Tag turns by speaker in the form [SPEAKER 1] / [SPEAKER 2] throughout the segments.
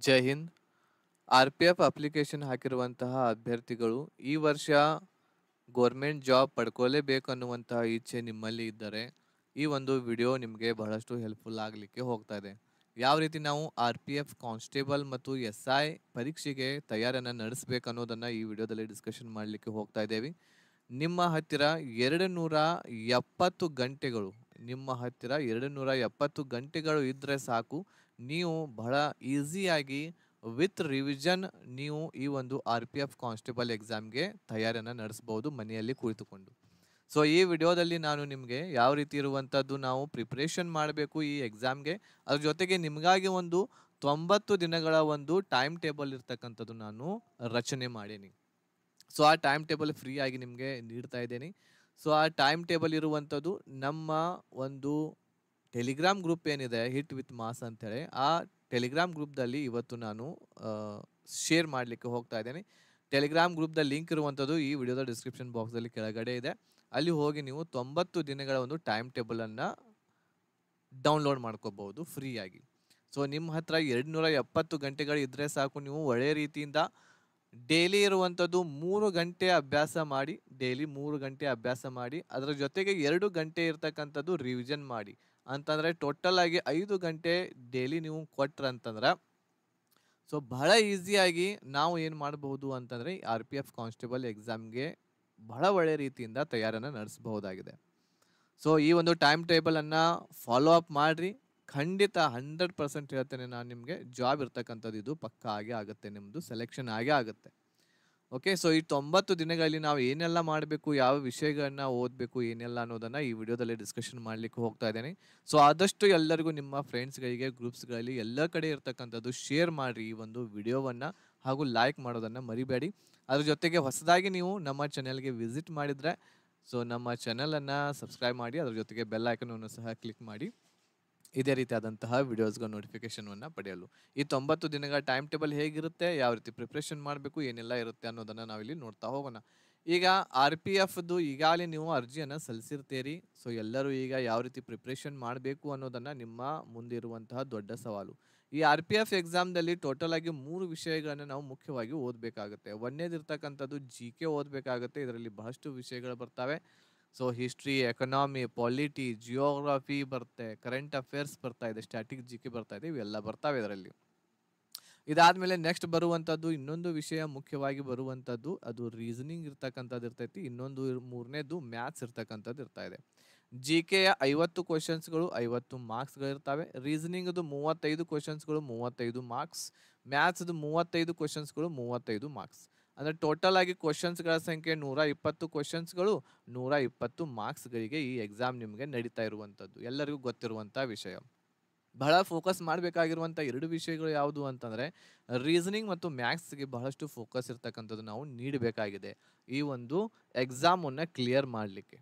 [SPEAKER 1] ಜೈ Hind. RPF application ಹಾಕಿರುವಂತಹ ಅಭ್ಯರ್ಥಿಗಳು ಈ ವರ್ಷ ಗೌರ್ಮೆಂಟ್ ಜಾಬ್ ಪಡ್ಕೊಳ್ಳೇಬೇಕು ಅನ್ನುವಂತಹ ಇಚ್ಛೆ ನಿಮ್ಮಲ್ಲಿ ಇದ್ದರೆ ಈ ಒಂದು ವಿಡಿಯೋ ನಿಮಗೆ ಬಹಳಷ್ಟು ಹೆಲ್ಪ್ಫುಲ್ ಆಗಲಿಕ್ಕೆ ಹೋಗ್ತಾ ಇದೆ. ಯಾವ ರೀತಿ ನಾವು RPF ಕಾನ್ಸ್ಟೇಬಲ್ ಮತ್ತು SI ಪರೀಕ್ಷೆಗೆ ತಯಾರಿಯನ್ನು ನಡೆಸಬೇಕು ಅನ್ನೋದನ್ನು ಈ ವಿಡಿಯೋದಲ್ಲಿ ಡಿಸ್ಕಷನ್ ಮಾಡಲಿಕ್ಕೆ ಹೋಗ್ತಾ ಇದ್ದೇವೆ. ನಿಮ್ಮ ಹತ್ತಿರ 270 ಗಂಟೆಗಳು ನಿಮ್ಮ ಹತ್ತಿರ 270 ಗಂಟೆಗಳು ಇದ್ದರೆ ಸಾಕು, ನೀವು ಬಹಳ ಈಸಿಯಾಗಿ ವಿತ್ ರಿವಿಷನ್ ನೀವು ಈ ಒಂದು RPF ಕಾನ್ಸ್ಟೇಬಲ್ ಎಕ್ಸಾಮ್ಗೆ ತಯಾರಿಯನ್ನು ನಡೆಸ್ಬೋದು ಮನೆಯಲ್ಲಿ ಕುಳಿತುಕೊಂಡು. ಸೊ ಈ ವಿಡಿಯೋದಲ್ಲಿ ನಾನು ನಿಮಗೆ ಯಾವ ರೀತಿ ಇರುವಂಥದ್ದು ನಾವು ಪ್ರಿಪ್ರೇಷನ್ ಮಾಡಬೇಕು ಈ ಎಕ್ಸಾಮ್ಗೆ, ಅದ್ರ ಜೊತೆಗೆ ನಿಮಗಾಗಿ ಒಂದು 90 ದಿನಗಳ ಒಂದು ಟೈಮ್ ಟೇಬಲ್ ಇರ್ತಕ್ಕಂಥದ್ದು ನಾನು ರಚನೆ ಮಾಡೀನಿ. ಸೊ ಆ ಟೈಮ್ ಟೇಬಲ್ ಫ್ರೀ ಆಗಿ ನಿಮಗೆ ನೀಡ್ತಾ ಇದ್ದೇನೆ. ಸೊ ಆ ಟೈಮ್ ಟೇಬಲ್ ಇರುವಂಥದ್ದು ನಮ್ಮ ಒಂದು ಟೆಲಿಗ್ರಾಮ್ ಗ್ರೂಪ್ ಏನಿದೆ ಹಿಟ್ ವಿತ್ ಮಾಸ್ ಅಂತೇಳಿ, ಆ ಟೆಲಿಗ್ರಾಮ್ ಗ್ರೂಪ್ದಲ್ಲಿ ಇವತ್ತು ನಾನು ಶೇರ್ ಮಾಡಲಿಕ್ಕೆ ಹೋಗ್ತಾ ಇದ್ದೇನೆ. ಟೆಲಿಗ್ರಾಮ್ ಗ್ರೂಪ್ದ ಲಿಂಕ್ ಇರುವಂಥದ್ದು ಈ ವಿಡಿಯೋದ ಡಿಸ್ಕ್ರಿಪ್ಷನ್ ಬಾಕ್ಸಲ್ಲಿ ಕೆಳಗಡೆ ಇದೆ. ಅಲ್ಲಿ ಹೋಗಿ ನೀವು 90 ದಿನಗಳ ಒಂದು ಟೈಮ್ ಟೇಬಲನ್ನು ಡೌನ್ಲೋಡ್ ಮಾಡ್ಕೋಬಹುದು ಫ್ರೀಯಾಗಿ. ಸೊ ನಿಮ್ಮ ಹತ್ರ 270 ಗಂಟೆಗಳು ಇದ್ದರೆ ಸಾಕು, ನೀವು ಒಳ್ಳೆಯ ರೀತಿಯಿಂದ ಡೈಲಿ ಇರುವಂಥದ್ದು 3 ಗಂಟೆ ಅಭ್ಯಾಸ ಮಾಡಿ, ಡೈಲಿ 3 ಗಂಟೆ ಅಭ್ಯಾಸ ಮಾಡಿ, ಅದರ ಜೊತೆಗೆ 2 ಗಂಟೆ ಇರ್ತಕ್ಕಂಥದ್ದು ರಿವಿಷನ್ ಮಾಡಿ ಅಂತಂದರೆ ಟೋಟಲ್ ಆಗಿ 5 ಗಂಟೆ ಡೈಲಿ ನೀವು ಕೊಟ್ರಂತಂದ್ರೆ ಸೊ ಬಹಳ ಈಸಿಯಾಗಿ ನಾವು ಏನು ಮಾಡಬಹುದು ಅಂತಂದರೆ RPF ಕಾನ್ಸ್ಟೇಬಲ್ ಎಕ್ಸಾಮ್ಗೆ ಬಹಳ ಒಳ್ಳೆಯ ರೀತಿಯಿಂದ ತಯಾರನ್ನು ನಡೆಸಬಹುದಾಗಿದೆ. ಸೊ ಈ ಒಂದು ಟೈಮ್ ಟೇಬಲನ್ನು ಫಾಲೋ ಅಪ್ ಮಾಡಿರಿ, ಖಂಡಿತ 100% ಹೇಳ್ತೇನೆ ನಾನು ನಿಮಗೆ, ಜಾಬ್ ಇರ್ತಕ್ಕಂಥದ್ದು ಇದು ಪಕ್ಕಾ ಆಗೇ ಆಗುತ್ತೆ, ನಿಮ್ಮದು ಸೆಲೆಕ್ಷನ್ ಆಗೇ ಆಗುತ್ತೆ. ಓಕೆ, ಸೊ ಈ 90 ದಿನಗಳಲ್ಲಿ ನಾವು ಏನೆಲ್ಲ ಮಾಡಬೇಕು, ಯಾವ ವಿಷಯಗಳನ್ನ ಓದಬೇಕು, ಏನೆಲ್ಲ ಅನ್ನೋದನ್ನು ಈ ವಿಡಿಯೋದಲ್ಲಿ ಡಿಸ್ಕಷನ್ ಮಾಡಲಿಕ್ಕೆ ಹೋಗ್ತಾ ಇದ್ದೇನೆ. ಸೊ ಆದಷ್ಟು ಎಲ್ಲರಿಗೂ ನಿಮ್ಮ ಫ್ರೆಂಡ್ಸ್ಗಳಿಗೆ ಗ್ರೂಪ್ಸ್ಗಳಲ್ಲಿ ಎಲ್ಲ ಕಡೆ ಇರ್ತಕ್ಕಂಥದ್ದು ಶೇರ್ ಮಾಡಿರಿ ಈ ಒಂದು ವಿಡಿಯೋವನ್ನು, ಹಾಗೂ ಲೈಕ್ ಮಾಡೋದನ್ನು ಮರಿಬೇಡಿ. ಅದ್ರ ಜೊತೆಗೆ ಹೊಸದಾಗಿ ನೀವು ನಮ್ಮ ಚಾನೆಲ್ಗೆ ವಿಸಿಟ್ ಮಾಡಿದರೆ ಸೊ ನಮ್ಮ ಚಾನಲನ್ನು ಸಬ್ಸ್ಕ್ರೈಬ್ ಮಾಡಿ, ಅದ್ರ ಜೊತೆಗೆ ಬೆಲ್ ಐಕನನ್ನು ಸಹ ಕ್ಲಿಕ್ ಮಾಡಿ ಇದೇ ರೀತಿಯಾದಂತಹ ವಿಡಿಯೋಸ್ಗಳ ನೋಟಿಫಿಕೇಶನನ್ನು ಪಡೆಯಲು. ಈ 90 ದಿನಗಳ ಟೈಮ್ ಟೇಬಲ್ ಹೇಗಿರುತ್ತೆ, ಯಾವ ರೀತಿ ಪ್ರಿಪ್ರೇಷನ್ ಮಾಡಬೇಕು, ಏನೆಲ್ಲ ಇರುತ್ತೆ ಅನ್ನೋದನ್ನು ನಾವಿಲ್ಲಿ ನೋಡ್ತಾ ಹೋಗೋಣ. ಈಗ RPFದು ಈಗಾಗಲೇ ನೀವು ಅರ್ಜಿಯನ್ನು ಸಲ್ಲಿಸಿರ್ತೀರಿ. ಸೊ ಎಲ್ಲರೂ ಈಗ ಯಾವ ರೀತಿ ಪ್ರಿಪ್ರೇಷನ್ ಮಾಡಬೇಕು ಅನ್ನೋದನ್ನು ನಿಮ್ಮ ಮುಂದಿರುವಂತಹ ದೊಡ್ಡ ಸವಾಲು. ಈ RPF ಎಕ್ಸಾಮ್ದಲ್ಲಿ ಟೋಟಲ್ ಆಗಿ 3 ವಿಷಯಗಳನ್ನು ನಾವು ಮುಖ್ಯವಾಗಿ ಓದಬೇಕಾಗುತ್ತೆ. ಒಂದನೇದಿರ್ತಕ್ಕಂಥದ್ದು GK ಓದಬೇಕಾಗುತ್ತೆ. ಇದರಲ್ಲಿ ಬಹಳಷ್ಟು ವಿಷಯಗಳು ಬರ್ತವೆ. So history, economy, polity, geography ಬರುತ್ತೆ, ಕರೆಂಟ್ ಅಫೇರ್ಸ್ ಬರ್ತಾ ಇದೆ, ಸ್ಟ್ಯಾಟಿಕ್ GK ಬರ್ತಾ ಇದೆ, ಇವೆಲ್ಲ ಬರ್ತಾವೆ ಇದರಲ್ಲಿ. ಇದಾದ್ಮೇಲೆ ನೆಕ್ಸ್ಟ್ ಬರುವಂಥದ್ದು ಇನ್ನೊಂದು ವಿಷಯ ಮುಖ್ಯವಾಗಿ ಬರುವಂಥದ್ದು ಅದು ರೀಸನಿಂಗ್ ಇರ್ತಕ್ಕಂಥದ್ದು ಇರ್ತೈತಿ. ಇನ್ನೊಂದು ಮೂರನೇದು ಮ್ಯಾಥ್ಸ್ ಇರ್ತಕ್ಕಂಥದ್ದು ಇರ್ತಾ ಇದೆ. GKಯ 50 ಕ್ವಶನ್ಸ್ಗಳು 50 ಮಾರ್ಕ್ಸ್ಗಳು ಇರ್ತವೆ. ರೀಸನಿಂಗ್ದು 35 ಕ್ವಶನ್ಸ್ಗಳು 35 ಮಾರ್ಕ್ಸ್. ಮ್ಯಾಥ್ಸ್ದು 35 ಕ್ವಶನ್ಸ್ಗಳು 35 ಮಾರ್ಕ್ಸ್. ಅಂದರೆ ಟೋಟಲ್ ಆಗಿ ಕ್ವಶನ್ಸ್ಗಳ ಸಂಖ್ಯೆ 120 ಕ್ವಶನ್ಸ್ಗಳು 120 ಮಾರ್ಕ್ಸ್ಗಳಿಗೆ ಈ ಎಕ್ಸಾಮ್ ನಿಮಗೆ ನಡೀತಾ ಇರುವಂಥದ್ದು, ಎಲ್ಲರಿಗೂ ಗೊತ್ತಿರುವಂಥ ವಿಷಯ. ಬಹಳ ಫೋಕಸ್ ಮಾಡಬೇಕಾಗಿರುವಂಥ 2 ವಿಷಯಗಳು ಯಾವುದು ಅಂತಂದರೆ ರೀಸನಿಂಗ್ ಮತ್ತು ಮ್ಯಾಥ್ಸ್ಗೆ ಬಹಳಷ್ಟು ಫೋಕಸ್ ಇರ್ತಕ್ಕಂಥದ್ದು ನಾವು ನೀಡಬೇಕಾಗಿದೆ ಈ ಒಂದು ಎಕ್ಸಾಮನ್ನು ಕ್ಲಿಯರ್ ಮಾಡಲಿಕ್ಕೆ.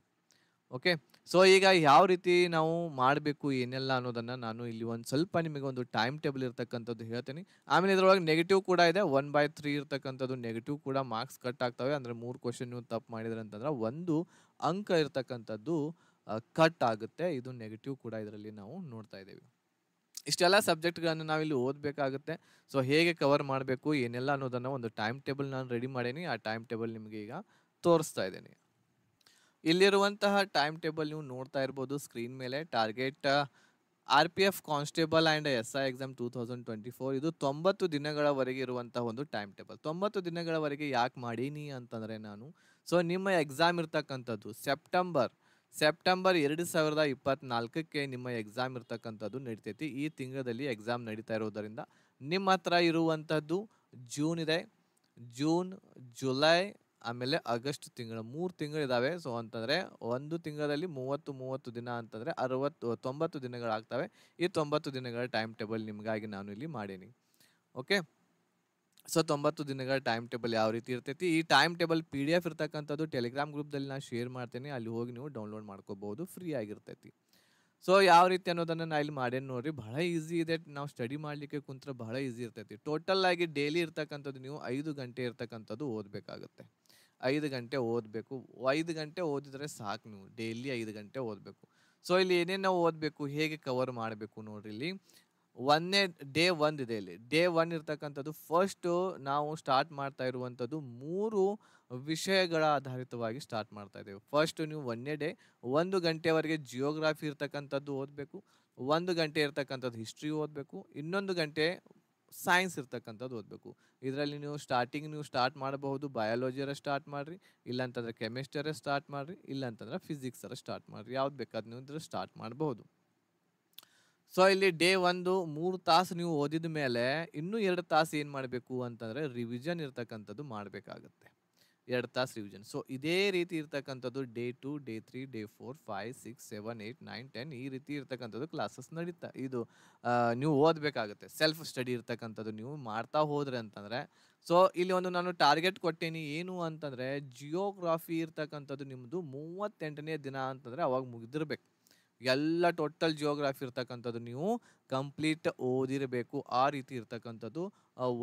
[SPEAKER 1] ಓಕೆ, ಸೊ ಈಗ ಯಾವ ರೀತಿ ನಾವು ಮಾಡಬೇಕು ಏನೆಲ್ಲ ಅನ್ನೋದನ್ನು ನಾನು ಇಲ್ಲಿ ಒಂದು ಸ್ವಲ್ಪ ನಿಮಗೆ ಒಂದು ಟೈಮ್ ಟೇಬಲ್ ಇರ್ತಕ್ಕಂಥದ್ದು ಹೇಳ್ತೀನಿ. ಆಮೇಲೆ ಇದರೊಳಗೆ ನೆಗೆಟಿವ್ ಕೂಡ ಇದೆ, 1/3 ಇರ್ತಕ್ಕಂಥದ್ದು ನೆಗೆಟಿವ್ ಕೂಡ ಮಾರ್ಕ್ಸ್ ಕಟ್ ಆಗ್ತವೆ. ಅಂದರೆ 3 ಕ್ವಶನ್ ನೀವು ತಪ್ಪು ಮಾಡಿದ್ರೆ ಅಂತಂದ್ರೆ 1 ಅಂಕ ಇರ್ತಕ್ಕಂಥದ್ದು ಕಟ್ ಆಗುತ್ತೆ. ಇದು ನೆಗೆಟಿವ್ ಕೂಡ ಇದರಲ್ಲಿ ನಾವು ನೋಡ್ತಾ ಇದ್ದೇವೆ. ಇಷ್ಟೆಲ್ಲ ಸಬ್ಜೆಕ್ಟ್ಗಳನ್ನು ನಾವಿಲ್ಲಿ ಓದಬೇಕಾಗುತ್ತೆ. ಸೊ ಹೇಗೆ ಕವರ್ ಮಾಡಬೇಕು ಏನೆಲ್ಲ ಅನ್ನೋದನ್ನು ಒಂದು ಟೈಮ್ ಟೇಬಲ್ ನಾನು ರೆಡಿ ಮಾಡೀನಿ. ಆ ಟೈಮ್ ಟೇಬಲ್ ನಿಮಗೆ ಈಗ ತೋರಿಸ್ತಾ ಇದ್ದೀನಿ. ಇಲ್ಲಿರುವಂತಹ ಟೈಮ್ ಟೇಬಲ್ ನೀವು ನೋಡ್ತಾ ಇರ್ಬೋದು ಸ್ಕ್ರೀನ್ ಮೇಲೆ. Target RPF constable and SI exam 2024 ಇದು 90 ದಿನಗಳವರೆಗೆ ಇರುವಂತಹ ಒಂದು ಟೈಮ್ ಟೇಬಲ್. 90 ದಿನಗಳವರೆಗೆ ಯಾಕೆ ಮಾಡೀನಿ ಅಂತಂದರೆ ನಾನು, ಸೊ ನಿಮ್ಮ ಎಕ್ಸಾಮ್ ಇರ್ತಕ್ಕಂಥದ್ದು ಸೆಪ್ಟೆಂಬರ್ 2024ಕ್ಕೆ ನಿಮ್ಮ ಎಕ್ಸಾಮ್ ಇರ್ತಕ್ಕಂಥದ್ದು ನಡೀತೈತಿ. ಈ ತಿಂಗಳಲ್ಲಿ ಎಕ್ಸಾಮ್ ನಡೀತಾ ಇರೋದರಿಂದ ನಿಮ್ಮ ಹತ್ರ ಇರುವಂಥದ್ದು ಜೂನ್ ಇದೆ, ಜೂನ್, ಜುಲೈ, ಆಮೇಲೆ ಆಗಸ್ಟ್ ತಿಂಗಳು 3 ತಿಂಗಳು ಇದ್ದಾವೆ. ಸೊ ಅಂತಂದರೆ ಒಂದು ತಿಂಗಳಲ್ಲಿ 30 ದಿನ ಅಂತಂದರೆ 90 ದಿನಗಳಾಗ್ತವೆ. ಈ 90 ದಿನಗಳ ಟೈಮ್ ಟೇಬಲ್ ನಿಮಗಾಗಿ ನಾನು ಇಲ್ಲಿ ಮಾಡೀನಿ. ಓಕೆ, ಸೊ 90 ದಿನಗಳ ಟೈಮ್ ಟೇಬಲ್ ಯಾವ ರೀತಿ ಇರ್ತೈತಿ, ಈ ಟೈಮ್ ಟೇಬಲ್ PDF ಇರ್ತಕ್ಕಂಥದ್ದು ಟೆಲಿಗ್ರಾಮ್ ಗ್ರೂಪ್ದಲ್ಲಿ ನಾನು ಶೇರ್ ಮಾಡ್ತೀನಿ. ಅಲ್ಲಿ ಹೋಗಿ ನೀವು ಡೌನ್ಲೋಡ್ ಮಾಡ್ಕೋಬಹುದು, ಫ್ರೀ ಆಗಿರ್ತೈತಿ. ಸೊ ಯಾವ ರೀತಿ ಅನ್ನೋದನ್ನು ನಾನು ಇಲ್ಲಿ ಮಾಡೇನು ನೋಡಿರಿ, ಬಹಳ ಈಸಿ ಇದೆ. ನಾವು ಸ್ಟಡಿ ಮಾಡಲಿಕ್ಕೆ ಕುಂತ್ರೆ ಬಹಳ ಈಸಿ ಇರ್ತೈತಿ. ಟೋಟಲ್ ಆಗಿ ಡೈಲಿ ಇರ್ತಕ್ಕಂಥದ್ದು ನೀವು 5 ಗಂಟೆ ಇರ್ತಕ್ಕಂಥದ್ದು ಓದಬೇಕಾಗುತ್ತೆ. 5 ಗಂಟೆ ಓದಬೇಕು. 5 ಗಂಟೆ ಓದಿದರೆ ಸಾಕು, ನೀವು ಡೈಲಿ 5 ಗಂಟೆ ಓದಬೇಕು. ಸೊ ಇಲ್ಲಿ ಏನೇನು ನಾವು ಓದಬೇಕು, ಹೇಗೆ ಕವರ್ ಮಾಡಬೇಕು ನೋಡ್ರಿ. ಇಲ್ಲಿ ಒಂದನೇ ಡೇ ಇದೆ ಇಲ್ಲಿ. ಡೇ 1 ಇರ್ತಕ್ಕಂಥದ್ದು ಫಸ್ಟು ನಾವು ಸ್ಟಾರ್ಟ್ ಮಾಡ್ತಾ ಇರುವಂಥದ್ದು 3 ವಿಷಯಗಳ ಆಧಾರಿತವಾಗಿ ಸ್ಟಾರ್ಟ್ ಮಾಡ್ತಾ ಇದ್ದೇವೆ. ಫಸ್ಟ್ ನೀವು 1ನೇ ಡೇ 1 ಗಂಟೆವರೆಗೆ ಜಿಯೋಗ್ರಫಿ ಇರ್ತಕ್ಕಂಥದ್ದು ಓದಬೇಕು. 1 ಗಂಟೆ ಇರ್ತಕ್ಕಂಥದ್ದು ಹಿಸ್ಟ್ರಿ ಓದಬೇಕು. ಇನ್ನೊಂದು ಗಂಟೆ ಸೈನ್ಸ್ ಇರ್ತಕ್ಕಂಥದ್ದು ಓದಬೇಕು. ಇದರಲ್ಲಿ ನೀವು ಸ್ಟಾರ್ಟ್ ಮಾಡಬಹುದು, ಬಯಾಲಜಿಯರ ಸ್ಟಾರ್ಟ್ ಮಾಡಿರಿ, ಇಲ್ಲಾಂತಂದ್ರೆ ಕೆಮಿಸ್ಟ್ರಿಯರ ಸ್ಟಾರ್ಟ್ ಮಾಡಿರಿ, ಇಲ್ಲಾಂತಂದ್ರೆ ಫಿಸಿಕ್ಸರ ಸ್ಟಾರ್ಟ್ ಮಾಡಿರಿ, ಯಾವ್ದು ಬೇಕಾದ್ರೆ ನೀವು ಇದ್ರ ಸ್ಟಾರ್ಟ್ ಮಾಡಬಹುದು. ಸೊ ಇಲ್ಲಿ ಡೇ 1 3 ತಾಸು ನೀವು ಓದಿದ ಮೇಲೆ ಇನ್ನೂ 2 ತಾಸು ಏನು ಮಾಡಬೇಕು ಅಂತಂದರೆ ರಿವಿಷನ್ ಇರ್ತಕ್ಕಂಥದ್ದು ಮಾಡಬೇಕಾಗತ್ತೆ. 2 ತಾಸು ರಿವಿಷನ್. ಸೊ ಇದೇ ರೀತಿ ಇರ್ತಕ್ಕಂಥದ್ದು ಡೇ 2, ಡೇ 3, ಡೇ 4, 5, 6, 7, 8, 9, 10 ಈ ರೀತಿ ಇರ್ತಕ್ಕಂಥದ್ದು ಕ್ಲಾಸಸ್ ನಡೀತಾ ಇದು ನೀವು ಓದಬೇಕಾಗುತ್ತೆ. ಸೆಲ್ಫ್ ಸ್ಟಡಿ ಇರ್ತಕ್ಕಂಥದ್ದು ನೀವು ಮಾಡ್ತಾ ಹೋದ್ರೆ ಅಂತಂದರೆ. ಸೊ ಇಲ್ಲಿ ಒಂದು ನಾನು ಟಾರ್ಗೆಟ್ ಕೊಟ್ಟೇನಿ ಏನು ಅಂತಂದರೆ ಜಿಯೋಗ್ರಾಫಿ ಇರ್ತಕ್ಕಂಥದ್ದು ನಿಮ್ಮದು 38ನೇ ದಿನ ಅಂತಂದರೆ ಅವಾಗ ಮುಗಿದಿರ್ಬೇಕು. ಎಲ್ಲ ಟೋಟಲ್ ಜಿಯೋಗ್ರಾಫಿ ಇರ್ತಕ್ಕಂಥದ್ದು ನೀವು ಕಂಪ್ಲೀಟ್ ಓದಿರಬೇಕು. ಆ ರೀತಿ ಇರ್ತಕ್ಕಂಥದ್ದು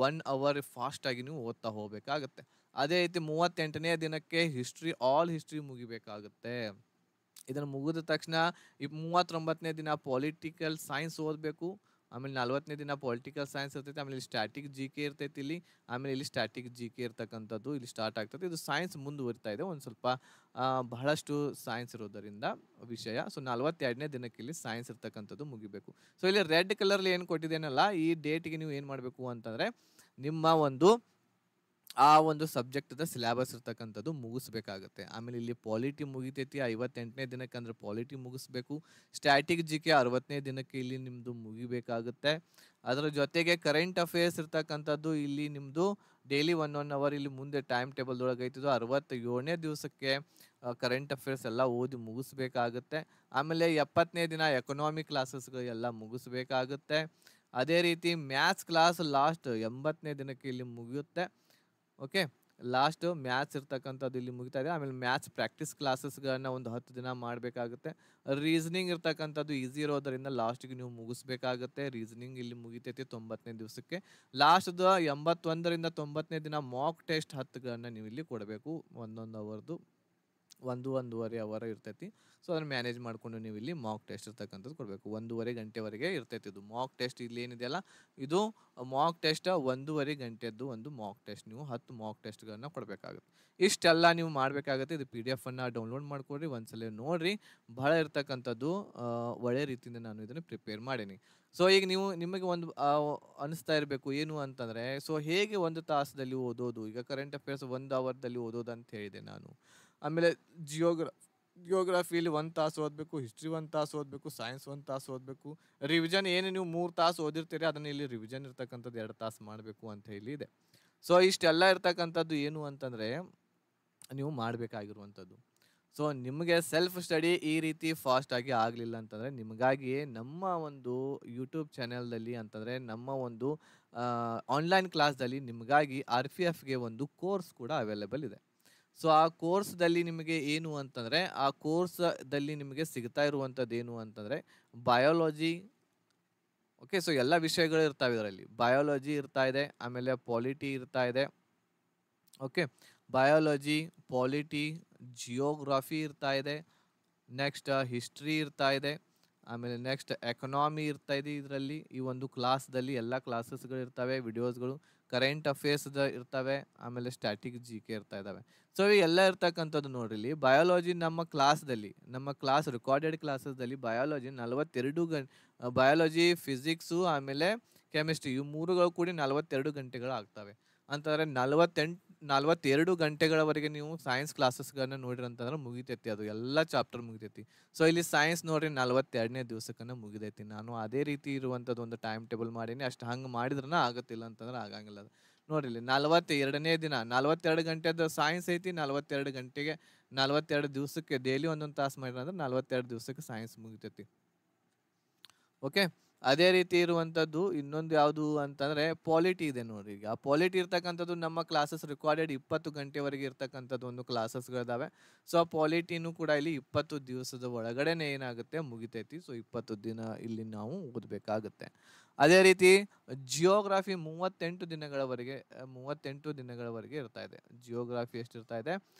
[SPEAKER 1] 1 ಅವರ್ ಫಾಸ್ಟಾಗಿ ನೀವು ಓದ್ತಾ ಹೋಗಬೇಕಾಗತ್ತೆ. ಅದೇ ರೀತಿ 38ನೇ ದಿನಕ್ಕೆ ಆಲ್ ಹಿಸ್ಟ್ರಿ ಮುಗಿಬೇಕಾಗುತ್ತೆ. ಇದನ್ನು ಮುಗಿದ ತಕ್ಷಣ ಈ 39ನೇ ದಿನ ಪೊಲಿಟಿಕಲ್ ಸೈನ್ಸ್ ಓದಬೇಕು. ಆಮೇಲೆ 40ನೇ ದಿನ ಪೊಲಿಟಿಕಲ್ ಸೈನ್ಸ್ ಇರ್ತೈತಿ. ಆಮೇಲೆ ಇಲ್ಲಿ ಸ್ಟ್ಯಾಟಿಕ್ ಜಿ ಕೆ ಇರ್ತೈತಿ ಇಲ್ಲಿ. ಆಮೇಲೆ ಇಲ್ಲಿ ಸ್ಟ್ಯಾಟಿಕ್ ಜಿ ಕೆ ಇರ್ತಕ್ಕಂಥದ್ದು ಇಲ್ಲಿ ಸ್ಟಾರ್ಟ್ ಆಗ್ತದೆ. ಇದು ಸೈನ್ಸ್ ಮುಂದುವರಿತಾ ಇದೆ ಒಂದು ಸ್ವಲ್ಪ ಬಹಳಷ್ಟು ಸೈನ್ಸ್ ಇರೋದರಿಂದ ವಿಷಯ. ಸೊ 42ನೇ ದಿನಕ್ಕೆ ಇಲ್ಲಿ ಸೈನ್ಸ್ ಇರ್ತಕ್ಕಂಥದ್ದು ಮುಗಿಬೇಕು. ಸೊ ಇಲ್ಲಿ ರೆಡ್ ಕಲರ್ಲಿ ಏನು ಕೊಟ್ಟಿದ್ದೇನಲ್ಲ ಈ ಡೇಟಿಗೆ ನೀವು ಏನು ಮಾಡಬೇಕು ಅಂತಂದರೆ ನಿಮ್ಮ ಆ ಒಂದು ಸಬ್ಜೆಕ್ಟ್ದ ಸಿಲೆಬಸ್ ಇರ್ತಕ್ಕಂಥದ್ದು ಮುಗಿಸ್ಬೇಕಾಗತ್ತೆ. ಆಮೇಲೆ ಇಲ್ಲಿ ಪಾಲಿಟಿ ಮುಗಿತೈತಿ 58ನೇ ದಿನಕ್ಕೆ, ಅಂದರೆ ಪಾಲಿಟಿ ಮುಗಿಸ್ಬೇಕು. ಸ್ಟ್ಯಾಟಿಕ್ ಜಿ ಕೆ 60ನೇ ದಿನಕ್ಕೆ ಇಲ್ಲಿ ನಿಮ್ಮದು ಮುಗಿಬೇಕಾಗುತ್ತೆ. ಅದರ ಜೊತೆಗೆ ಕರೆಂಟ್ ಅಫೇರ್ಸ್ ಇರ್ತಕ್ಕಂಥದ್ದು ಇಲ್ಲಿ ನಿಮ್ಮದು ಡೈಲಿ 1 ಅವರ್ ಇಲ್ಲಿ ಮುಂದೆ ಟೈಮ್ ಟೇಬಲ್ದೊಳಗೆ ಐತಿದ್ದು 67ನೇ ದಿವಸಕ್ಕೆ ಕರೆಂಟ್ ಅಫೇರ್ಸ್ ಎಲ್ಲ ಓದಿ ಮುಗಿಸ್ಬೇಕಾಗುತ್ತೆ. ಆಮೇಲೆ 70ನೇ ದಿನ ಎಕನಾಮಿ ಕ್ಲಾಸಸ್ಗಳು ಎಲ್ಲ ಮುಗಿಸ್ಬೇಕಾಗುತ್ತೆ. ಅದೇ ರೀತಿ ಮ್ಯಾಥ್ಸ್ ಕ್ಲಾಸ್ ಲಾಸ್ಟ್ 80ನೇ ದಿನಕ್ಕೆ ಇಲ್ಲಿ ಮುಗಿಯುತ್ತೆ. ಓಕೆ, ಲಾಸ್ಟ್ ಮ್ಯಾಥ್ಸ್ ಇರ್ತಕ್ಕಂಥದ್ದು ಇಲ್ಲಿ ಮುಗಿತಾ ಇದೆ. ಆಮೇಲೆ ಮ್ಯಾಥ್ಸ್ ಪ್ರಾಕ್ಟೀಸ್ ಕ್ಲಾಸಸ್ಗಳನ್ನ ಒಂದು 10 ದಿನ ಮಾಡಬೇಕಾಗುತ್ತೆ. ರೀಸನಿಂಗ್ ಇರ್ತಕ್ಕಂಥದ್ದು ಈಸಿ ಇರೋದರಿಂದ ಲಾಸ್ಟಿಗೆ ನೀವು ಮುಗಿಸ್ಬೇಕಾಗುತ್ತೆ. ರೀಸನಿಂಗ್ ಇಲ್ಲಿ ಮುಗಿತೈತಿ 90ನೇ ದಿವಸಕ್ಕೆ. ಲಾಸ್ಟ್ದು 81ರಿಂದ 90ನೇ ದಿನ ಮಾಕ್ ಟೆಸ್ಟ್ 10ಗಳನ್ನ ನೀವು ಇಲ್ಲಿ ಕೊಡಬೇಕು. 1 ಅವರ್ದು 1-1.5 ಅವರ್ ಇರ್ತೈತಿ. ಸೊ ಅದನ್ನು ಮ್ಯಾನೇಜ್ ಮಾಡಿಕೊಂಡು ನೀವು ಇಲ್ಲಿ ಮಾಕ್ ಟೆಸ್ಟ್ ಇರ್ತಕ್ಕಂಥದ್ದು ಕೊಡಬೇಕು. 1.5 ಗಂಟೆವರೆಗೆ ಇರ್ತೈತಿ ಇದು ಮಾಕ್ ಟೆಸ್ಟ್. ಇಲ್ಲಿ ಏನಿದೆಯಲ್ಲ ಇದು ಮಾಕ್ ಟೆಸ್ಟ್ 1.5 ಗಂಟೆದ್ದು ಒಂದು ಮಾಕ್ ಟೆಸ್ಟ್. ನೀವು 10 ಮಾಕ್ ಟೆಸ್ಟ್ಗಳನ್ನ ಕೊಡಬೇಕಾಗುತ್ತೆ. ಇಷ್ಟೆಲ್ಲ ನೀವು ಮಾಡಬೇಕಾಗುತ್ತೆ. ಇದು PDF ಅನ್ನು ಡೌನ್ಲೋಡ್ ಮಾಡ್ಕೊಡ್ರಿ, ಒಂದ್ಸಲ ನೋಡ್ರಿ. ಬಹಳ ಇರ್ತಕ್ಕಂಥದ್ದು ಒಳ್ಳೆ ರೀತಿಯಿಂದ ನಾನು ಇದನ್ನು ಪ್ರಿಪೇರ್ ಮಾಡೀನಿ. ಸೊ ಈಗ ನಿಮಗೆ ಒಂದು ಅನಿಸ್ತಾ ಇರಬೇಕು ಏನು ಅಂತಂದರೆ, ಸೊ ಹೇಗೆ 1 ತಾಸದಲ್ಲಿ ಓದೋದು? ಈಗ ಕರೆಂಟ್ ಅಫೇರ್ಸ್ 1 ಅವರ್ದಲ್ಲಿ ಓದೋದು ಅಂತ ಹೇಳಿದೆ ನಾನು. ಆಮೇಲೆ ಜಿಯೋಗ್ರಫಿಲಿ 1 ತಾಸು ಓದಬೇಕು, ಹಿಸ್ಟ್ರಿ 1 ತಾಸು ಓದಬೇಕು, ಸೈನ್ಸ್ 1 ತಾಸು ಓದಬೇಕು. ರಿವಿಷನ್ ಏನು ನೀವು 3 ತಾಸು ಓದಿರ್ತೀರಿ ಅದನ್ನು ಇಲ್ಲಿ ರಿವಿಷನ್ ಇರ್ತಕ್ಕಂಥದ್ದು 2 ತಾಸು ಮಾಡಬೇಕು ಅಂತ ಹೇಳಿ ಇದೆ. ಸೊ ಇಷ್ಟೆಲ್ಲ ಇರ್ತಕ್ಕಂಥದ್ದು ಏನು ಅಂತಂದರೆ ನೀವು ಮಾಡಬೇಕಾಗಿರುವಂಥದ್ದು. ಸೊ ನಿಮಗೆ ಸೆಲ್ಫ್ ಸ್ಟಡಿ ಈ ರೀತಿ ಫಾಸ್ಟಾಗಿ ಆಗಲಿಲ್ಲ ಅಂತಂದರೆ ನಿಮಗಾಗಿಯೇ ನಮ್ಮ ಒಂದು ಯೂಟ್ಯೂಬ್ ಚಾನೆಲ್ದಲ್ಲಿ ಅಂತಂದರೆ ನಮ್ಮ ಒಂದು ಆನ್ಲೈನ್ ಕ್ಲಾಸ್ದಲ್ಲಿ ನಿಮಗಾಗಿ RPFಗೆ ಒಂದು ಕೋರ್ಸ್ ಕೂಡ ಅವೈಲೇಬಲ್ ಇದೆ. ಸೊ ಆ ಕೋರ್ಸ್ದಲ್ಲಿ ನಿಮಗೆ ಏನು ಅಂತಂದರೆ ಆ ಕೋರ್ಸ್ದಲ್ಲಿ ನಿಮಗೆ ಸಿಗ್ತಾ ಇರುವಂಥದ್ದು ಏನು ಅಂತಂದರೆ ಬಯಾಲಜಿ. ಓಕೆ, ಸೊ ಎಲ್ಲ ವಿಷಯಗಳು ಇರ್ತಾವೆ ಇದರಲ್ಲಿ. ಬಯಾಲಜಿ ಇರ್ತಾ ಇದೆ, ಆಮೇಲೆ ಪಾಲಿಟಿ ಇರ್ತಾ ಇದೆ. ಓಕೆ, ಬಯಾಲಜಿ, ಪಾಲಿಟಿ, ಜಿಯೋಗ್ರಫಿ ಇರ್ತಾ ಇದೆ, ನೆಕ್ಸ್ಟ್ ಹಿಸ್ಟ್ರಿ ಇರ್ತಾ ಇದೆ, ಆಮೇಲೆ ನೆಕ್ಸ್ಟ್ ಎಕನಾಮಿ ಇರ್ತಾ ಇದೆ. ಇದರಲ್ಲಿ ಈ ಒಂದು ಕ್ಲಾಸ್ದಲ್ಲಿ ಎಲ್ಲ ಕ್ಲಾಸಸ್ಗಳು ಇರ್ತವೆ, ವಿಡಿಯೋಸ್ಗಳು, ಕರೆಂಟ್ ಅಫೇರ್ಸ್ ಇರ್ತವೆ, ಆಮೇಲೆ ಸ್ಟ್ಯಾಟಿಕ್ ಜಿ ಕೆ ಇರ್ತಾ ಇದ್ದಾವೆ. ಸೊ ಇವೆಲ್ಲ ಇರ್ತಕ್ಕಂಥದ್ದು ನೋಡ್ರಿ. ಇಲ್ಲಿ ಬಯಾಲಜಿ ನಮ್ಮ ಕ್ಲಾಸ್ ರೆಕಾರ್ಡೆಡ್ ಕ್ಲಾಸಸ್ದಲ್ಲಿ ಬಯಾಲಜಿ 42 ಬಯಾಲಜಿ, ಫಿಸಿಕ್ಸು, ಆಮೇಲೆ ಕೆಮಿಸ್ಟ್ರಿ ಇವು 3ಗಳು ಕೂಡಿ 42 ಗಂಟೆಗಳು ಆಗ್ತವೆ. ಅಂತಂದರೆ 42 ಗಂಟೆಗಳವರೆಗೆ ನೀವು ಸೈನ್ಸ್ ಕ್ಲಾಸಸ್ಗಳನ್ನ ನೋಡಿರಿ ಅಂತಂದ್ರೆ ಮುಗಿತೈತಿ, ಅದು ಎಲ್ಲ ಚಾಪ್ಟರ್ ಮುಗಿತೈತಿ. ಸೊ ಇಲ್ಲಿ ಸೈನ್ಸ್ ನೋಡ್ರಿ 42ನೇ ದಿವಸಕ್ಕನ್ನ ಮುಗಿದೈತಿ. ನಾನು ಅದೇ ರೀತಿ ಇರುವಂಥದ್ದು ಒಂದು ಟೈಮ್ ಟೇಬಲ್ ಮಾಡೀನಿ. ಅಷ್ಟು ಹಂಗೆ ಮಾಡಿದ್ರನ ಆಗತ್ತಿಲ್ಲ ಅಂತಂದ್ರೆ ಆಗಂಗಿಲ್ಲ. ಅದು ನೋಡ್ರಿ ಇಲ್ಲಿ 42ನೇ ದಿನ 42 ಗಂಟೆದು ಸೈನ್ಸ್ ಐತಿ. 42 ದಿವಸಕ್ಕೆ ಡೈಲಿ 1 ತಾಸು ಮಾಡಿದ್ರೆ ಅಂದ್ರೆ 42 ದಿವಸಕ್ಕೆ ಸೈನ್ಸ್ ಮುಗಿತೈತಿ. ಓಕೆ, ಅದೇ ರೀತಿ ಇರುವಂಥದ್ದು ಇನ್ನೊಂದು ಯಾವುದು ಅಂತಂದರೆ ಪಾಲಿಟಿ ಇದೆ ನೋಡ್ರಿ. ಈಗ ಪಾಲಿಟಿ ಇರ್ತಕ್ಕಂಥದ್ದು ನಮ್ಮ ಕ್ಲಾಸಸ್ ರೆಕಾರ್ಡೆಡ್ 20 ಗಂಟೆವರೆಗೆ ಇರ್ತಕ್ಕಂಥದ್ದು ಒಂದು ಕ್ಲಾಸಸ್ಗಳಿದಾವೆ. ಸೊ ಪಾಲಿಟಿನೂ ಕೂಡ ಇಲ್ಲಿ 20 ದಿವಸದ ಒಳಗಡೆನೆ ಏನಾಗುತ್ತೆ ಮುಗಿತೈತಿ. ಸೊ 20 ದಿನ ಇಲ್ಲಿ ನಾವು ಓದಬೇಕಾಗುತ್ತೆ. ಅದೇ ರೀತಿ ಜಿಯೋಗ್ರಫಿ 38 ದಿನಗಳವರೆಗೆ ಇರ್ತಾ ಇದೆ. ಜಿಯೋಗ್ರಫಿ ಎಷ್ಟಿರ್ತಾ ಇದೆ?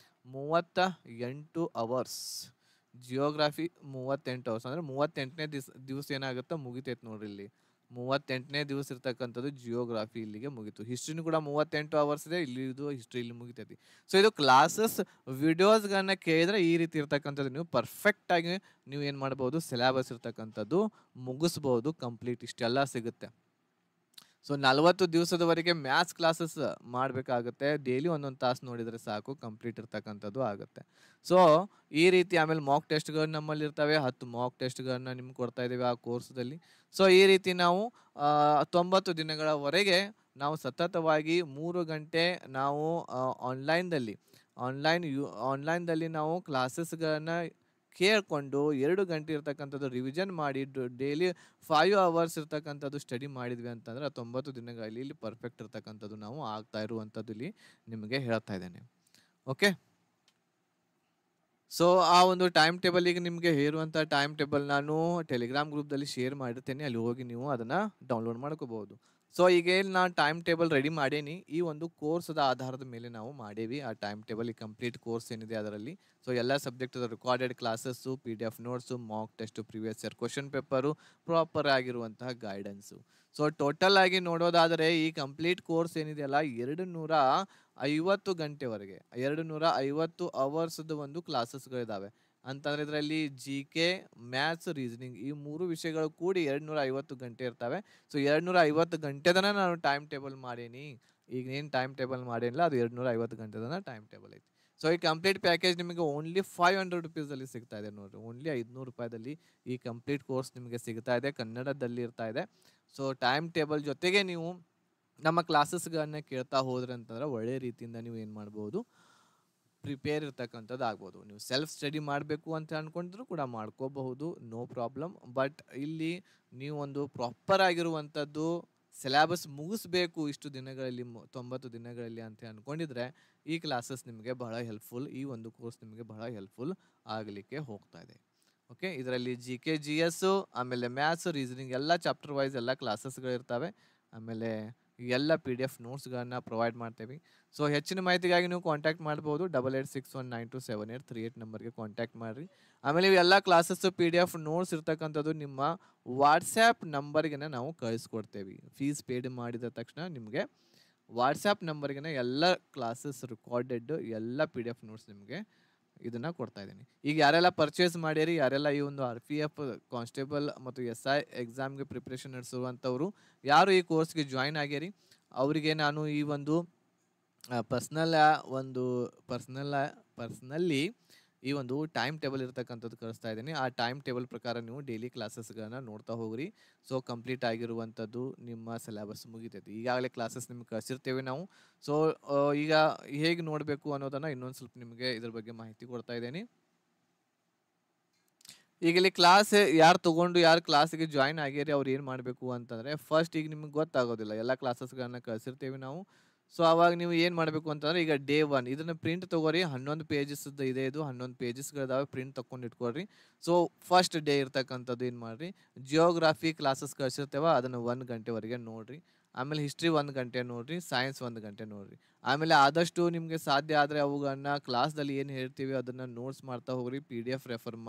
[SPEAKER 1] 38 ಅವರ್ಸ್. ಜಿಯೋಗ್ರಫಿ 38 ಅವರ್ಸ್ ಅಂದರೆ 38ನೇ ದಿವಸ ಏನಾಗುತ್ತೆ ಮುಗಿತೈತೆ ನೋಡ್ರಿ ಇಲ್ಲಿ. 38ನೇ ದಿವಸ ಇರ್ತಕ್ಕಂಥದ್ದು ಜಿಯೋಗ್ರಫಿ ಇಲ್ಲಿಗೆ ಮುಗೀತು. ಹಿಸ್ಟ್ರಿನೂ ಕೂಡ 38 ಅವರ್ಸ್ ಇದೆ, ಇಲ್ಲಿ ಇದು ಹಿಸ್ಟ್ರಿ ಇಲ್ಲಿ ಮುಗಿತೈತಿ. ಸೊ ಇದು ಕ್ಲಾಸಸ್ ವಿಡಿಯೋಸ್ಗಳನ್ನ ಕೇಳಿದ್ರೆ ಈ ರೀತಿ ಇರ್ತಕ್ಕಂಥದ್ದು ನೀವು ಪರ್ಫೆಕ್ಟ್ ಆಗಿ ನೀವು ಏನು ಮಾಡ್ಬೋದು, ಸಿಲೆಬಸ್ ಇರ್ತಕ್ಕಂಥದ್ದು ಮುಗಿಸ್ಬೋದು, ಕಂಪ್ಲೀಟ್ ಇಷ್ಟೆಲ್ಲ ಸಿಗುತ್ತೆ. ಸೊ 40 ದಿವಸದವರೆಗೆ ಮ್ಯಾಥ್ಸ್ ಕ್ಲಾಸಸ್ ಮಾಡಬೇಕಾಗುತ್ತೆ. ಡೈಲಿ ಒಂದೊಂದು ತಾಸು ನೋಡಿದರೆ ಸಾಕು, ಕಂಪ್ಲೀಟ್ ಇರ್ತಕ್ಕಂಥದ್ದು ಆಗುತ್ತೆ. ಸೊ ಈ ರೀತಿ ಆಮೇಲೆ ಮಾಕ್ ಟೆಸ್ಟ್ಗಳು ನಮ್ಮಲ್ಲಿ ಇರ್ತವೆ. 10 ಮಾಕ್ ಟೆಸ್ಟ್ಗಳನ್ನ ನಿಮ್ಗೆ ಕೊಡ್ತಾ ಇದ್ದೀವಿ ಆ ಕೋರ್ಸ್ದಲ್ಲಿ. ಸೊ ಈ ರೀತಿ ನಾವು 90 ದಿನಗಳವರೆಗೆ ನಾವು ಸತತವಾಗಿ 3 ಗಂಟೆ ನಾವು ಆನ್ಲೈನ್ದಲ್ಲಿ ನಾವು ಕ್ಲಾಸಸ್ಗಳನ್ನ ಕೇಳಿಕೊಂಡು 2 ಗಂಟೆ ಇರ್ತಕ್ಕಂಥದ್ದು ರಿವಿಷನ್ ಮಾಡಿ ಡೈಲಿ 5 ಅವರ್ಸ್ ಇರ್ತಕ್ಕಂಥದ್ದು ಸ್ಟಡಿ ಮಾಡಿದ್ವಿ ಅಂತಂದ್ರೆ 90 ದಿನಗಳಲ್ಲಿ ಇಲ್ಲಿ ಪರ್ಫೆಕ್ಟ್ ಇರ್ತಕ್ಕಂಥದ್ದು ನಾವು ಆಗ್ತಾ ಇರುವಂಥದ್ದು ಇಲ್ಲಿ ನಿಮಗೆ ಹೇಳ್ತಾ ಇದ್ದೇನೆ. ಓಕೆ, ಸೊ ಆ ಒಂದು ಟೈಮ್ ಟೇಬಲ್ ಈಗ ನಿಮಗೆ ಹೇರುವಂಥ ಟೈಮ್ ಟೇಬಲ್ ನಾನು ಟೆಲಿಗ್ರಾಮ್ ಗ್ರೂಪ್ದಲ್ಲಿ ಶೇರ್ ಮಾಡಿರ್ತೇನೆ, ಅಲ್ಲಿ ಹೋಗಿ ನೀವು ಅದನ್ನು ಡೌನ್ಲೋಡ್ ಮಾಡ್ಕೋಬಹುದು. ಸೊ ಈಗ ನಾನು ಟೈಮ್ ಟೇಬಲ್ ರೆಡಿ ಮಾಡೇನಿ. ಈ ಒಂದು ಕೋರ್ಸ್ದ ಆಧಾರದ ಮೇಲೆ ನಾವು ಮಾಡೇವಿ ಆ ಟೈಮ್ ಟೇಬಲ್. ಈ ಕಂಪ್ಲೀಟ್ ಕೋರ್ಸ್ ಏನಿದೆ ಅದರಲ್ಲಿ ಸೊ ಎಲ್ಲ subject recorded classes, PDF notes, mock test, previous year question paper, proper ಆಗಿರುವಂತಹ ಗೈಡೆನ್ಸು. ಸೊ ಟೋಟಲ್ ಆಗಿ ನೋಡೋದಾದರೆ ಈ ಕಂಪ್ಲೀಟ್ ಕೋರ್ಸ್ ಏನಿದೆಯಲ್ಲ 250 ಗಂಟೆವರೆಗೆ 250 ಅವರ್ಸ್ದು ಒಂದು ಕ್ಲಾಸಸ್ಗಳಿದ್ದಾವೆ ಅಂತಂದ್ರೆ ಇದರಲ್ಲಿ GK, ಮ್ಯಾಥ್ಸ್, ರೀಸನಿಂಗ್ ಈ 3 ವಿಷಯಗಳು ಕೂಡಿ 250 ಗಂಟೆ ಇರ್ತವೆ. ಸೊ 250 ಗಂಟೆದನ ನಾನು ಟೈಮ್ ಟೇಬಲ್ ಮಾಡೀನಿ. ಈಗ ಏನು ಟೈಮ್ ಟೇಬಲ್ ಮಾಡೇನಿಲ್ಲ ಅದು 250 ಗಂಟೆದನ ಟೈಮ್ ಟೇಬಲ್ ಐತಿ. ಸೊ ಈ ಕಂಪ್ಲೀಟ್ ಪ್ಯಾಕೇಜ್ ನಿಮಗೆ ಓನ್ಲಿ 500 ರುಪೀಸಲ್ಲಿ ಸಿಗ್ತಾ ಇದೆ ನೋಡ್ರಿ. ಓನ್ಲಿ 500 ರೂಪಾಯಿದಲ್ಲಿ ಈ ಕಂಪ್ಲೀಟ್ ಕೋರ್ಸ್ ನಿಮಗೆ ಸಿಗ್ತಾ ಇದೆ, ಕನ್ನಡದಲ್ಲಿ ಇರ್ತಾ ಇದೆ. ಸೊ ಟೈಮ್ ಟೇಬಲ್ ಜೊತೆಗೆ ನೀವು ನಮ್ಮ ಕ್ಲಾಸಸ್ಗಳನ್ನ ಕೇಳ್ತಾ ಹೋದ್ರೆ ಅಂತಂದ್ರೆ ಒಳ್ಳೆ ರೀತಿಯಿಂದ ನೀವು ಏನು ಮಾಡ್ಬೋದು, ಪ್ರಿಪೇರ್ ಇರ್ತಕ್ಕಂಥದ್ದು ಆಗ್ಬೋದು. ನೀವು ಸೆಲ್ಫ್ ಸ್ಟಡಿ ಮಾಡಬೇಕು ಅಂತ ಅಂದ್ಕೊಂಡ್ರು ಕೂಡ ಮಾಡ್ಕೋಬಹುದು, ನೋ ಪ್ರಾಬ್ಲಮ್. ಬಟ್ ಇಲ್ಲಿ ನೀವು ಒಂದು ಪ್ರಾಪರ್ ಆಗಿರುವಂಥದ್ದು ಸಿಲೆಬಸ್ ಮುಗಿಸ್ಬೇಕು ಇಷ್ಟು ದಿನಗಳಲ್ಲಿ 90 ದಿನಗಳಲ್ಲಿ ಅಂತ ಅಂದ್ಕೊಂಡಿದ್ರೆ ಈ ಕ್ಲಾಸಸ್ ನಿಮಗೆ ಬಹಳ ಹೆಲ್ಪ್ಫುಲ್, ಈ ಒಂದು ಕೋರ್ಸ್ ನಿಮಗೆ ಬಹಳ ಹೆಲ್ಪ್ಫುಲ್ ಆಗಲಿಕ್ಕೆ ಹೋಗ್ತಾ ಇದೆ. ಓಕೆ, ಇದರಲ್ಲಿ GK, GS ಆಮೇಲೆ ಮ್ಯಾಥ್ಸ್, ರೀಸನಿಂಗ್ ಎಲ್ಲ ಚಾಪ್ಟರ್ ವೈಸ್ ಎಲ್ಲ ಕ್ಲಾಸಸ್ಗಳಿರ್ತವೆ. ಆಮೇಲೆ ಎಲ್ಲ PDF ನೋಟ್ಸ್ಗಳನ್ನ ಪ್ರೊವೈಡ್ ಮಾಡ್ತೇವೆ. ಸೊ ಹೆಚ್ಚಿನ ಮಾಹಿತಿಗಾಗಿ ನೀವು ಕಾಂಟ್ಯಾಕ್ಟ್ ಮಾಡ್ಬೋದು 8861927838 ನಂಬರ್ಗೆ ಕಾಂಟ್ಯಾಕ್ಟ್ ಮಾಡಿರಿ. ಆಮೇಲೆ ಇವೆಲ್ಲ ಕ್ಲಾಸಸ್ PDF ನೋಟ್ಸ್ ಇರ್ತಕ್ಕಂಥದ್ದು ನಿಮ್ಮ ವಾಟ್ಸ್ಯಾಪ್ ನಂಬರ್ಗೆ ನಾವು ಕಳಿಸ್ಕೊಡ್ತೇವೆ. ಫೀಸ್ ಪೇಡ್ ಮಾಡಿದ ತಕ್ಷಣ ನಿಮಗೆ ವಾಟ್ಸ್ಯಾಪ್ ನಂಬರ್ಗೆ ಎಲ್ಲ ಕ್ಲಾಸಸ್ ರೆಕಾರ್ಡೆಡ್ ಎಲ್ಲ PDF ನೋಟ್ಸ್ ನಿಮಗೆ ಇದನ್ನ ಕೊಡ್ತಾ ಇದ್ದೀನಿ. ಈಗ ಯಾರೆಲ್ಲ ಪರ್ಚೇಸ್ ಮಾಡ್ಯಾರಿ, ಯಾರೆಲ್ಲ ಈ ಒಂದು RPF ಕಾನ್ಸ್ಟೇಬಲ್ ಮತ್ತು SI ಎಕ್ಸಾಮ್ಗೆ ಪ್ರಿಪ್ರೇಷನ್ ನಡೆಸುವಂಥವ್ರು ಯಾರು ಈ ಕೋರ್ಸ್ಗೆ ಜಾಯಿನ್ ಆಗ್ಯಾರಿ ಅವರಿಗೆ ನಾನು ಈ ಒಂದು ಪರ್ಸ್ನಲ್ಲಿ ಈ ಒಂದು ಟೈಮ್ ಟೇಬಲ್ ಇರ್ತಕ್ಕಂಥದ್ದು ಕಳಿಸ್ತಾ ಇದ್ದೀನಿ. ಆ ಟೈಮ್ ಟೇಬಲ್ ಪ್ರಕಾರ ನೀವು ಡೈಲಿ ಕ್ಲಾಸಸ್ಗಳನ್ನ ನೋಡ್ತಾ ಹೋಗ್ರಿ. ಸೊ ಕಂಪ್ಲೀಟ್ ಆಗಿರುವಂಥದ್ದು ನಿಮ್ಮ ಸಿಲೆಬಸ್ ಮುಗಿತೈತಿ. ಈಗಾಗಲೇ ಕ್ಲಾಸಸ್ ನಿಮ್ಗೆ ಕಳಿಸಿರ್ತೇವೆ ನಾವು. ಸೊ ಈಗ ಹೇಗೆ ನೋಡಬೇಕು ಅನ್ನೋದನ್ನು ಇನ್ನೊಂದು ಸ್ವಲ್ಪ ನಿಮಗೆ ಇದ್ರ ಬಗ್ಗೆ ಮಾಹಿತಿ ಕೊಡ್ತಾ ಇದ್ದೀನಿ. ಈಗ ಇಲ್ಲಿ ಕ್ಲಾಸ್ ಯಾರು ತಗೊಂಡು ಯಾರು ಕ್ಲಾಸಿಗೆ ಜಾಯಿನ್ ಆಗ್ಯಾರಿ ಅವ್ರು ಏನು ಮಾಡಬೇಕು ಅಂತಂದರೆ ಫಸ್ಟ್ ಈಗ ನಿಮ್ಗೆ ಗೊತ್ತಾಗೋದಿಲ್ಲ, ಎಲ್ಲ ಕ್ಲಾಸಸ್ಗಳನ್ನ ಕಳಿಸಿರ್ತೇವೆ ನಾವು. ಸೊ ಅವಾಗ ನೀವು ಏನು ಮಾಡಬೇಕು ಅಂತಂದ್ರೆ ಈಗ ಡೇ 1 ಇದನ್ನು ಪ್ರಿಂಟ್ ತೊಗೊರಿ. 11 ಪೇಜಸ್ ಇದೆ, ಇದು 11 ಪೇಜಸ್ಗಳಿದಾವೆ, ಪ್ರಿಂಟ್ ತೊಗೊಂಡು ಇಟ್ಕೊಳ್ರಿ. ಸೊ ಫಸ್ಟ್ ಡೇ ಇರ್ತಕ್ಕಂಥದ್ದು ಏನು ಮಾಡಿರಿ, ಜಿಯೋಗ್ರಫಿ ಕ್ಲಾಸಸ್ ಕಳಿಸಿರ್ತೇವೆ ಅದನ್ನು 1 ಗಂಟೆವರೆಗೆ ನೋಡಿರಿ. ಆಮೇಲೆ ಹಿಸ್ಟ್ರಿ 1 ಗಂಟೆ ನೋಡಿರಿ, ಸೈನ್ಸ್ 1 ಗಂಟೆ ನೋಡಿರಿ. ಆಮೇಲೆ ಆದಷ್ಟು ನಿಮಗೆ ಸಾಧ್ಯ ಆದರೆ ಅವುಗಳನ್ನ ಕ್ಲಾಸ್ದಲ್ಲಿ ಏನು ಹೇಳ್ತೀವಿ ಅದನ್ನು ನೋಟ್ಸ್ ಮಾಡ್ತಾ ಹೋಗ್ರಿ. PDF ರೆಫರ್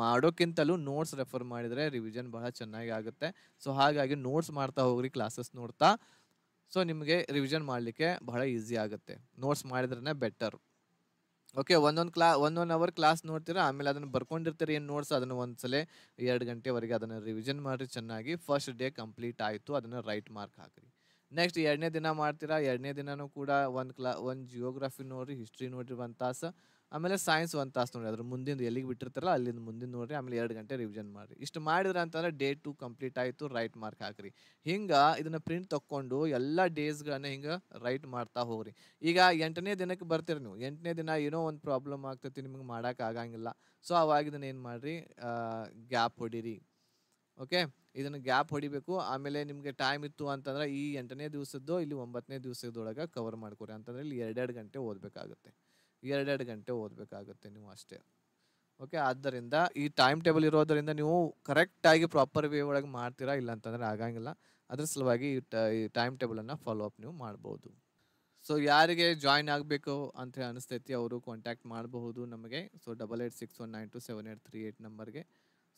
[SPEAKER 1] ಮಾಡೋಕ್ಕಿಂತಲೂ ನೋಟ್ಸ್ ರೆಫರ್ ಮಾಡಿದರೆ ರಿವಿಷನ್ ಬಹಳ ಚೆನ್ನಾಗಿ ಆಗುತ್ತೆ. ಸೊ ಹಾಗಾಗಿ ನೋಟ್ಸ್ ಮಾಡ್ತಾ ಹೋಗ್ರಿ, ಕ್ಲಾಸಸ್ ನೋಡ್ತಾ. ಸೊ ನಿಮಗೆ ರಿವಿಷನ್ ಮಾಡಲಿಕ್ಕೆ ಬಹಳ ಈಸಿ ಆಗುತ್ತೆ, ನೋಟ್ಸ್ ಮಾಡಿದ್ರೇ ಬೆಟರ್. ಓಕೆ, ಒಂದೊಂದು ಅವರ್ ಕ್ಲಾಸ್ ನೋಡ್ತೀರಾ, ಆಮೇಲೆ ಅದನ್ನು ಬರ್ಕೊಂಡಿರ್ತೀರಿ ಏನು ನೋಟ್ಸ್, ಅದನ್ನು ಒಂದ್ಸಲ 2 ಗಂಟೆವರೆಗೆ ಅದನ್ನು ರಿವಿಷನ್ ಮಾಡಿರಿ ಚೆನ್ನಾಗಿ. ಫಸ್ಟ್ ಡೇ ಕಂಪ್ಲೀಟ್ ಆಯಿತು, ಅದನ್ನು ರೈಟ್ ಮಾರ್ಕ್ ಹಾಕಿರಿ. ನೆಕ್ಸ್ಟ್ 2ನೇ ದಿನ ಮಾಡ್ತೀರಾ, 2ನೇ ದಿನನೂ ಕೂಡ ಒಂದು ಜಿಯೋಗ್ರಫಿ ನೋಡಿರಿ, ಹಿಸ್ಟ್ರಿ ನೋಡಿರಿ 1 ತಾಸು, ಆಮೇಲೆ ಸೈನ್ಸ್ 1 ತಾಸು ನೋಡಿ. ಅದ್ರ ಮುಂದಿನ ಎಲ್ಲಿಗೆ ಬಿಟ್ಟಿರ್ತಾರಲ್ಲ ಅಲ್ಲಿಂದ ಮುಂದಿನ ನೋಡಿರಿ, ಆಮೇಲೆ 2 ಗಂಟೆ ರಿವಿಷನ್ ಮಾಡಿರಿ. ಇಷ್ಟು ಮಾಡಿದ್ರೆ ಅಂತಂದ್ರೆ ಡೇ 2 ಕಂಪ್ಲೀಟ್ ಆಯಿತು, ರೈಟ್ ಮಾರ್ಕ್ ಹಾಕಿರಿ. ಹಿಂಗೆ ಇದನ್ನು ಪ್ರಿಂಟ್ ತೊಗೊಂಡು ಎಲ್ಲ ಡೇಸ್ಗಳನ್ನ ಹಿಂಗೆ ರೈಟ್ ಮಾಡ್ತಾ ಹೋಗ್ರಿ. ಈಗ 8ನೇ ದಿನಕ್ಕೆ ಬರ್ತೀರಿ ನೀವು, 8ನೇ ದಿನ ಏನೋ ಒಂದು ಪ್ರಾಬ್ಲಮ್ ಆಗ್ತೈತಿ, ನಿಮ್ಗೆ ಮಾಡೋಕೆ ಆಗಂಗಿಲ್ಲ. ಸೊ ಅವಾಗ ಇದನ್ನ ಏನು ಮಾಡಿರಿ, ಗ್ಯಾಪ್ ಹೊಡೀರಿ. ಓಕೆ, ಇದನ್ನು ಗ್ಯಾಪ್ ಹೊಡಿಬೇಕು. ಆಮೇಲೆ ನಿಮಗೆ ಟೈಮ್ ಇತ್ತು ಅಂತಂದ್ರೆ ಈ 8ನೇ ದಿವಸದ್ದು ಇಲ್ಲಿ 9ನೇ ದಿವಸದೊಳಗೆ ಕವರ್ ಮಾಡ್ಕೊರಿ. ಅಂತಂದ್ರೆ ಇಲ್ಲಿ 2 ಗಂಟೆ ಓದಬೇಕಾಗುತ್ತೆ, 2 ಗಂಟೆ ಓದಬೇಕಾಗುತ್ತೆ ನೀವು ಅಷ್ಟೇ. ಓಕೆ, ಆದ್ದರಿಂದ ಈ ಟೈಮ್ ಟೇಬಲ್ ಇರೋದರಿಂದ ನೀವು ಕರೆಕ್ಟಾಗಿ ಪ್ರಾಪರ್ ವೇ ಒಳಗೆ ಮಾಡ್ತೀರಾ, ಇಲ್ಲ ಅಂತಂದರೆ ಆಗಂಗಿಲ್ಲ. ಅದ್ರ ಸಲುವಾಗಿ ಈ ಟೈಮ್ ಟೇಬಲನ್ನು ಫಾಲೋ ಅಪ್ ನೀವು ಮಾಡ್ಬೋದು. ಸೊ ಯಾರಿಗೆ ಜಾಯಿನ್ ಆಗಬೇಕು ಅಂತ ಅನಿಸ್ತೈತಿ ಅವರು ಕಾಂಟ್ಯಾಕ್ಟ್ ಮಾಡಬಹುದು ನಮಗೆ. ಸೊ 8861927838 ನಂಬರ್ಗೆ.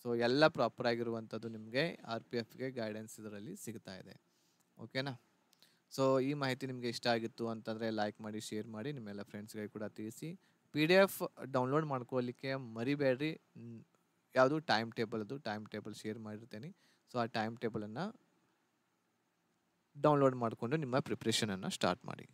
[SPEAKER 1] ಸೊ ಸೊ ಎಲ್ಲ ಪ್ರಾಪರ್ ಆಗಿರುವಂಥದ್ದು ನಿಮಗೆ RPFಗೆ ಗೈಡೆನ್ಸ್ ಇದರಲ್ಲಿ ಸಿಗ್ತಾ ಇದೆ. ಓಕೆನಾ? ಸೊ ಈ ಮಾಹಿತಿ ನಿಮಗೆ ಇಷ್ಟ ಆಗಿತ್ತು ಅಂತಂದರೆ ಲೈಕ್ ಮಾಡಿ, ಶೇರ್ ಮಾಡಿ, ನಿಮ್ಮೆಲ್ಲ ಫ್ರೆಂಡ್ಸ್ಗಳಿಗೆ ಕೂಡ ತಿಳಿಸಿ. PDF ಡೌನ್ಲೋಡ್ ಮಾಡ್ಕೊಳ್ಳಿಕ್ಕೆ ಮರಿಬೇಡ್ರಿ. ಯಾವುದು ಟೈಮ್ ಟೇಬಲ್ ಶೇರ್ ಮಾಡಿರ್ತೇನೆ. ಸೊ ಆ ಟೈಮ್ ಟೇಬಲನ್ನು ಡೌನ್ಲೋಡ್ ಮಾಡಿಕೊಂಡು ನಿಮ್ಮ ಪ್ರಿಪ್ರೇಷನನ್ನು ಸ್ಟಾರ್ಟ್ ಮಾಡಿ.